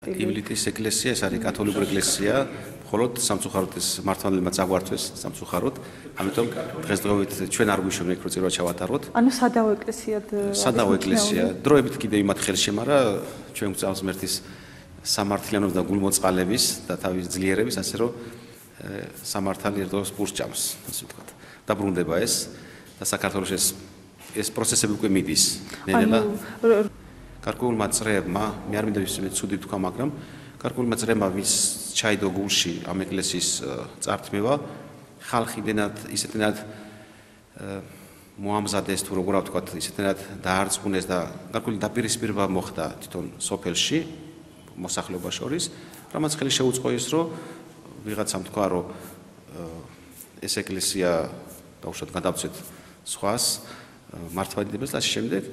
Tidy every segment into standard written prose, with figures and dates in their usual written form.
ივლიტის ეკლესია ეს არის კათოლიკური ეკლესია, მხოლოდ სამწუხაროდ ეს მართლმადიდებელმა წაგვართვეს სამწუხაროდ, ამიტომ დღესდღეობით ჩვენ არ გვიშოვნა იქ რო წირვა ჩავატაროთ. ანუ სადავო ეკლესიად სადავო ეკლესია, დროებით კიდევ იმათ ხელში, მაგრამ ჩვენ გვწავს ღმერთის სამართლიანობის და გულმოწყალების და თავის ძლიერების, ასე რომ სამართალი ერთდროს პურს ჭამს, ასე ვთქვათ. დაბრუნდება ეს და საქართველოს ეს პროცესები უკვე მიდის. ნელა გარკვეულმა წრეებმა, მე არ მინდა ისე ცუდი თქვა, მაგრამ გარკვეულმა წრეებმა ვის ჩაიდო გულში ამ ეკლესიის წართმევა, ხალხი ისეთნაირად მოამზადეს თუ როგორ ვთქვათ, ისეთნაირად დაარწმუნეს და გარკვეული დაპირისპირება მოხდა თვითონ სოფელში, მოსახლეობას შორის, რამაც ხელი შეუწყო ის, რომ ვიღაცამ თქვა, რომ ეს ეკლესია დაუშვათ გადავწვეთ სხვას, მართლმადიდებელს და შემდეგ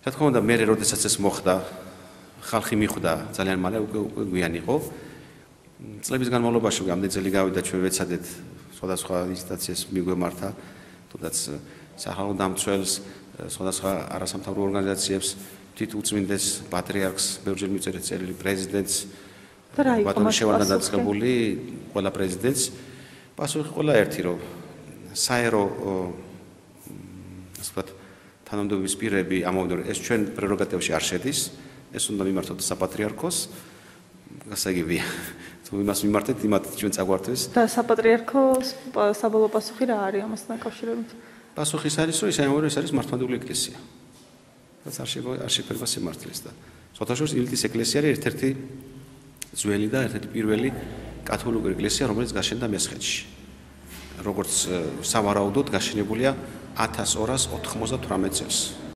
რა თქმა უნდა, მე როდესაც ეს მოხდა, ხალხი მიხვდა ძალიან მალე, უკვე გვიან იყო. წლების განმავლობაში ამდენი წელი გავიდა, ჩვენ ვეცადეთ სხვადასხვა ინსტანციას მიგვემართა, თუნდაც სახალხო დამცველს, სხვადასხვა არასამთავრობო ორგანიზაციებს, თვითუწმინდეს პატრიარქს, ბევრჯერ მიწერეთ წერილი პრეზიდენტს, ბატონი შევარდა დაწყებული ყველა პრეზიდენტს. პასუხი ყველა ერთი, რომ საერო ასე ვთქვათ, თანამდებობის პირები ამბობდნენ, ეს ჩვენ პრეროგატივაში არ შედის, ეს უნდა მიმართოთ საპატრიარქოს, გასაგებია. თუ იმას მიმართეთ, იმათ ჩვენ წაგვართვეს. და საპატრიარქოს საბოლოო პასუხი რა არის ამასთან დაკავშირებით? პასუხი ის არის, რომ ის ამბობენ, ეს არის მართლმადიდებელი ეკლესია. რაც არ შეფერება სიმართლეს და სხვათაშორის ივლიტის ეკლესია არის ერთ-ერთი ძველი და ერთ-ერთი პირველი კათოლიკური ეკლესია, რომელიც გაშენდა მესხეთში. როგორც სავარაუდოდ გაშენებულია 1298 წელს.